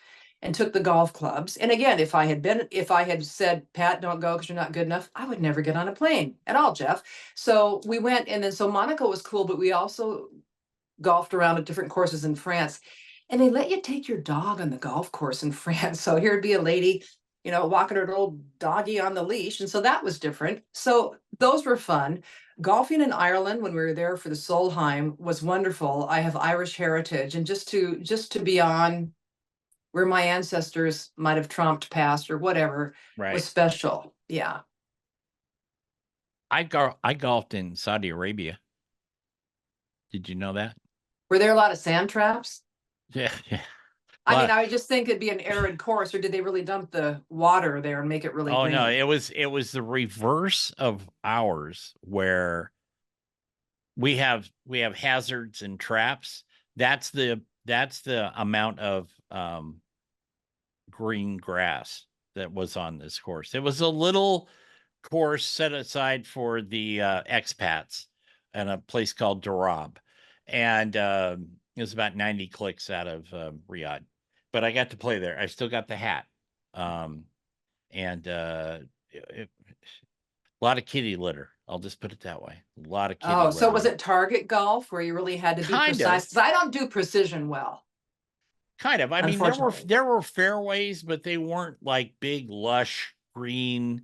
and took the golf clubs. And again, if I had said, Pat, don't go because you're not good enough, I would never get on a plane at all, Jeff. So we went, and then so Monaco was cool, but we also golfed around at different courses in France. And they let you take your dog on the golf course in France. So here'd be a lady, walking her little doggy on the leash. And so that was different. So those were fun. Golfing in Ireland when we were there for the Solheim was wonderful. I have Irish heritage, and just to be on where my ancestors might have tromped past or whatever Right. was special. Yeah. I golfed in Saudi Arabia. Did you know that? Were there a lot of sand traps? Yeah, yeah. I mean, Lot- I would just think it'd be an arid course, or did they really dump the water there and make it really Oh green? no, it was the reverse of ours, where we have hazards and traps. That's the amount of green grass that was on this course. It was a little course set aside for the expats in a place called Darab, and it was about 90 clicks out of Riyadh. But I got to play there. I still got the hat, and a lot of kitty litter. I'll just put it that way. A lot of kitty Oh, litter. so was it target golf where you really had to be Kind of. precise? Because I don't do precision well. Kind of. I mean, there Unfortunately. were fairways, but they weren't like big, lush green,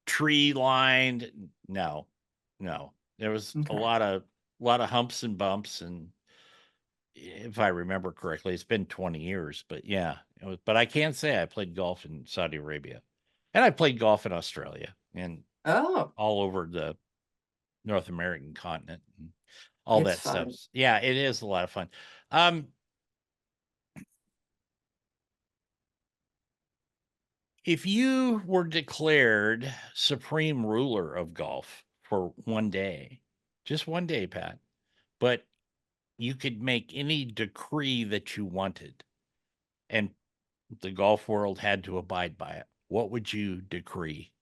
tree lined. No. There was Okay. a lot of humps and bumps, and if I remember correctly, it's been 20 years, but yeah, but I can say I played golf in Saudi Arabia, and I played golf in Australia and Oh, all over the North American continent and all it's that stuff. fun. Yeah, it is a lot of fun. If you were declared supreme ruler of golf for one day, just one day, Pat, but you could make any decree that you wanted, and the golf world had to abide by it, what would you decree?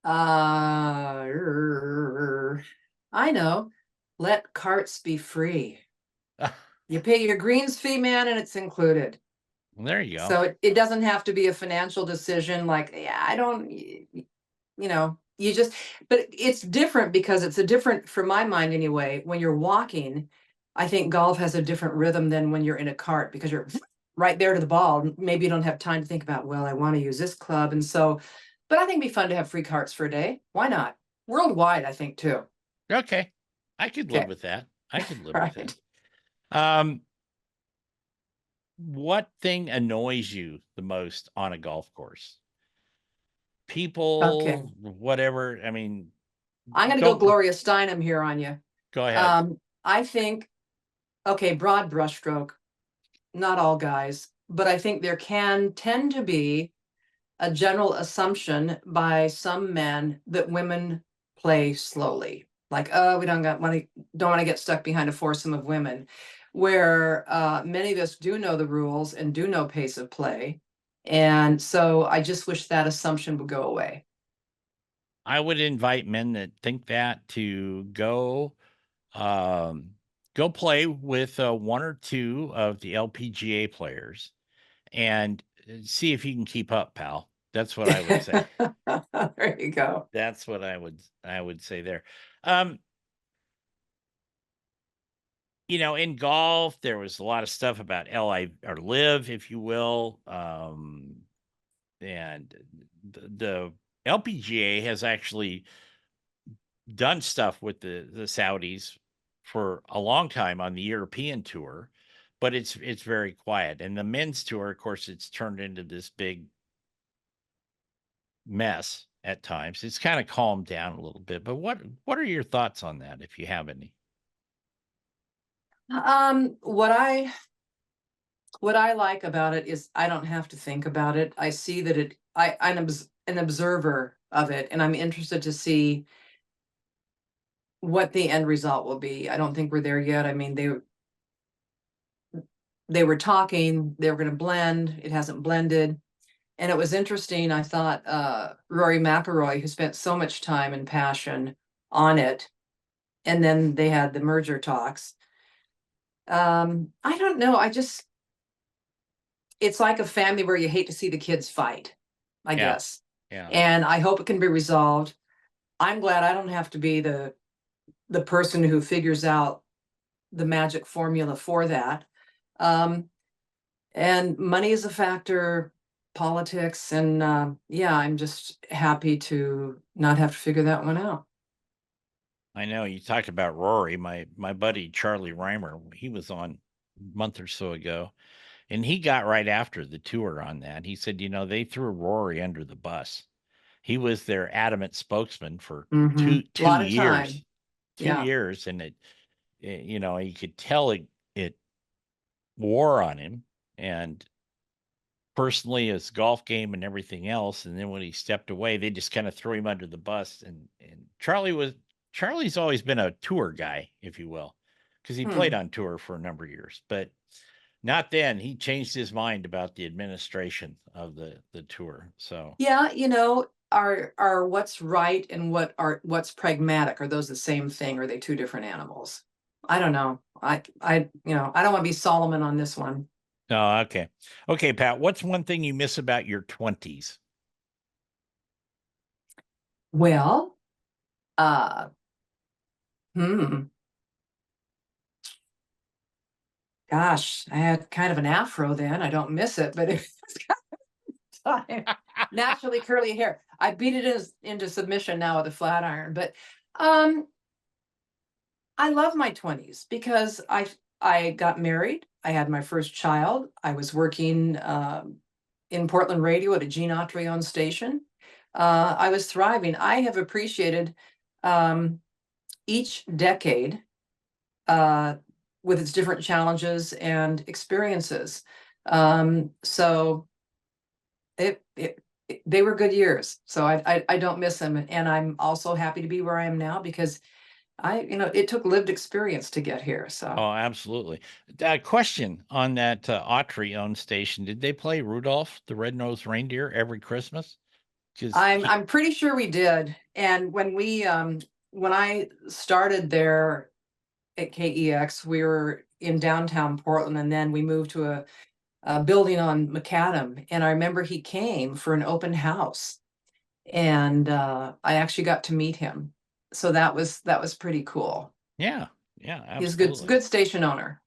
I know. Let carts be free. You pay your greens fee, man, and it's included. There you go. So it doesn't have to be a financial decision like, yeah, I don't, you just, but it's different because it's a different, for my mind anyway, when you're walking, I think golf has a different rhythm than when you're in a cart because you're right there to the ball. Maybe you don't have time to think about, well, I want to use this club. And so, but I think it'd be fun to have free carts for a day. Why not? Worldwide, I think too. Okay. I could live Okay. with that. I could live Right. with that. What thing annoys you the most on a golf course? Okay. People, whatever. I mean, I'm going to go Gloria Steinem here on you. Go ahead. I think, okay, broad brushstroke, not all guys, but I think there can tend to be a general assumption by some men that women play slowly. Like, oh, we don't want to get stuck behind a foursome of women, where many of us do know the rules and do know pace of play. And so I just wish that assumption would go away. I would invite men that think that to go play with one or two of the LPGA players and see if you can keep up, pal. That's what I would say. There you go. That's what I would say there. In golf, there was a lot of stuff about LI or live, if you will. And the LPGA has actually done stuff with the Saudis for a long time on the European tour, but it's very quiet. And the men's tour, of course, it's turned into this big mess at times. It's kind of calmed down a little bit. But what are your thoughts on that, if you have any? What I like about it is I don't have to think about it. I see that I'm an observer of it, and I'm interested to see what the end result will be. I don't think we're there yet. I mean, they were talking, they were going to blend. It hasn't blended. And it was interesting. I thought Rory McIlroy, who spent so much time and passion on it, and then they had the merger talks. I don't know. it's like a family where you hate to see the kids fight, I Yeah. guess. Yeah. And I hope it can be resolved. I'm glad I don't have to be the person who figures out the magic formula for that. And money is a factor, politics, and yeah, I'm just happy to not have to figure that one out. I know you talked about Rory, my buddy Charlie Reimer. He was on a month or so ago, and he got right after the tour on that. He said, they threw Rory under the bus. He was their adamant spokesman for A two lot of years, time. 2 Yeah. years, and you could tell it wore on him, and personally, his golf game and everything else. And then when he stepped away, they just kind of threw him under the bus. And Charlie's always been a tour guy, if you will, because he played on tour for a number of years, but not then. He changed his mind about the administration of the tour. So Yeah, are what's right and what's pragmatic, are those the same thing? Or are they two different animals? I don't know. I don't want to be Solomon on this one. oh, okay, Pat. What's one thing you miss about your 20s? Well, uh, hmm, gosh, I had kind of an afro then. I don't miss it, but it was kind of naturally curly hair. I beat it into submission now with a flat iron, but I love my 20s because I got married. I had my first child. I was working in Portland radio at a Gene Autry owned station. I was thriving. I have appreciated each decade with its different challenges and experiences. So they were good years. So I don't miss them, and I'm also happy to be where I am now because it took lived experience to get here. So Oh, absolutely. Question on that Autry owned station: did they play Rudolph the Red-Nosed Reindeer every Christmas? Because I'm pretty sure we did. And when I started there at KEX, we were in downtown Portland, and then we moved to a building on Macadam. And I remember he came for an open house, and I actually got to meet him. So that was pretty cool. yeah, He's a absolutely. good station owner.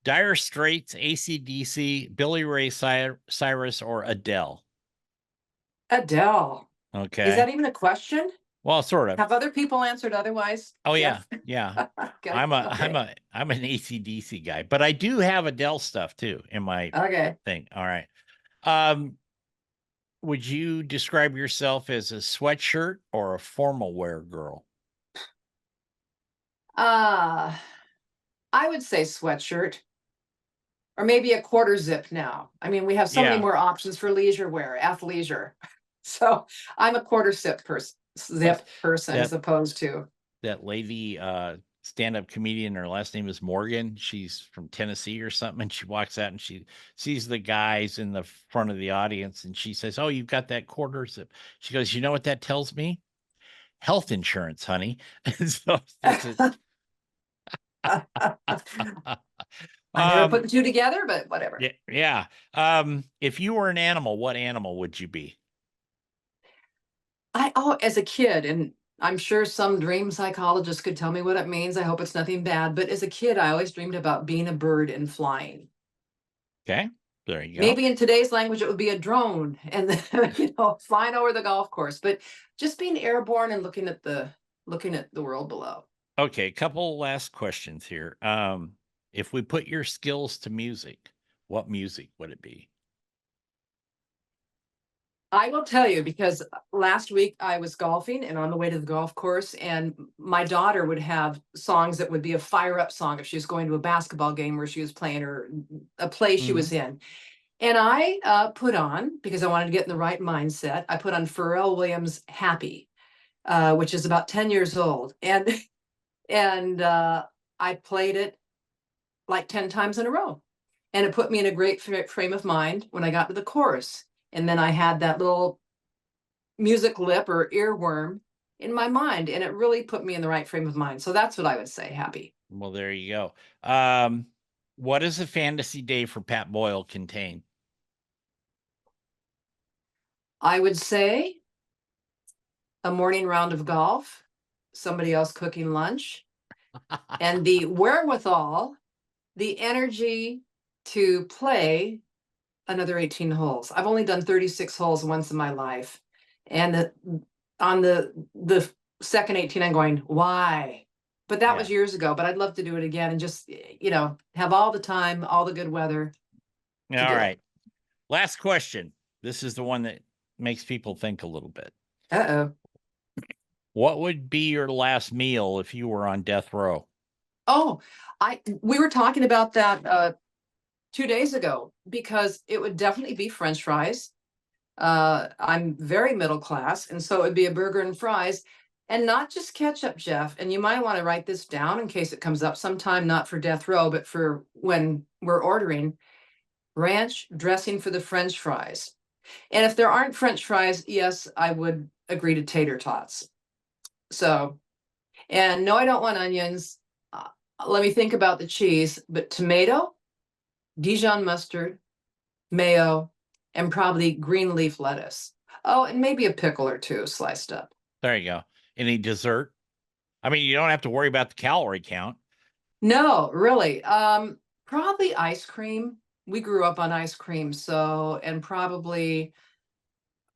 Dire Straits, AC/DC, Billy Ray Cyrus, or Adele? Adele. Okay. Is that even a question? Well, sort of. Have other people answered otherwise? Oh Jeff? yeah. Okay, I'm okay. an AC/DC guy, but I do have Adele stuff too in my Okay. thing. All right. Um, would you describe yourself as a sweatshirt or a formal wear girl? I would say sweatshirt, or maybe a quarter zip now. I mean, we have so many Yeah. more options for leisure wear, athleisure. So I'm a quarter zip person that- as opposed to. That lady, stand-up comedian, her last name is Morgan. She's from Tennessee or something, and she walks out and she sees the guys in the front of the audience, and she says, "Oh, you've got that quarter zip." She goes, "You know what that tells me? Health insurance, honey." And so this is, I never put the two together, but whatever. yeah. If you were an animal, what animal would you be? As a kid, and I'm sure some dream psychologist could tell me what it means. I hope it's nothing bad. But as a kid, I always dreamed about being a bird and flying. Okay, there you go. Maybe in today's language, it would be a drone and then, flying over the golf course, but just being airborne and looking at the world below. Okay, a couple last questions here. If we put your skills to music, what music would it be? I will tell you, because last week I was golfing and on the way to the golf course, and my daughter would have songs that would be a fire up song if she was going to a basketball game where she was playing, or a play she was in. And I put on, because I wanted to get in the right mindset, I put on Pharrell Williams' Happy, which is about 10 years old. And I played it like 10 times in a row. And it put me in a great frame of mind when I got to the chorus. And then I had that little music lip or earworm in my mind, and it really put me in the right frame of mind. So that's what I would say, Happy. Well, there you go. What does a fantasy day for Pat Boyle contain? I would say a morning round of golf, somebody else cooking lunch, and the wherewithal, the energy to play another 18 holes. I've only done 36 holes once in my life. And on the second 18, I'm going, why? But that was Yeah. years ago, but I'd love to do it again and just, have all the time, all the good weather. All do it. right. Last question. This is the one that makes people think a little bit. Uh-oh. What would be your last meal if you were on death row? Oh, we were talking about that 2 days ago because it would definitely be French fries. I'm very middle class, and so it would be a burger and fries, and not just ketchup, Jeff. And you might want to write this down in case it comes up sometime, not for death row, but for when we're ordering ranch dressing for the French fries. And if there aren't French fries, yes, I would agree to tater tots. So, and no, I don't want onions. Let me think about the cheese, but tomato, Dijon mustard, mayo, and probably green leaf lettuce. Oh, and maybe a pickle or two sliced up. There you go. Any dessert? I mean, you don't have to worry about the calorie count. No, really. Probably ice cream. We grew up on ice cream, so, and probably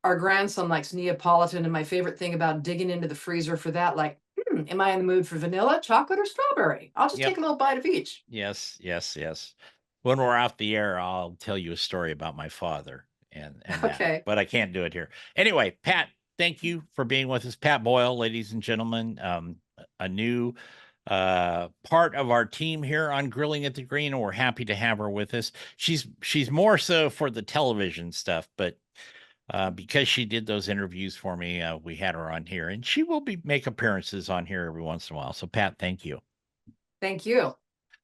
our grandson likes Neapolitan. And my favorite thing about digging into the freezer for that, like, am I in the mood for vanilla, chocolate, or strawberry? I'll just Yep. take a little bite of each. Yes, yes, yes. When we're off the air, I'll tell you a story about my father and that, Okay. but I can't do it here. Anyway, Pat, thank you for being with us. Pat Boyle, ladies and gentlemen, a new part of our team here on Grilling at the Green, and we're happy to have her with us. She's more so for the television stuff, but because she did those interviews for me, we had her on here, and she will make appearances on here every once in a while. So, Pat, thank you. Thank you.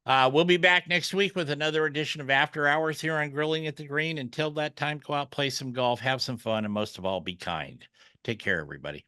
We'll be back next week with another edition of After Hours here on Grilling at the Green. Until that time, go out, play some golf, have some fun, and most of all, be kind. Take care, everybody.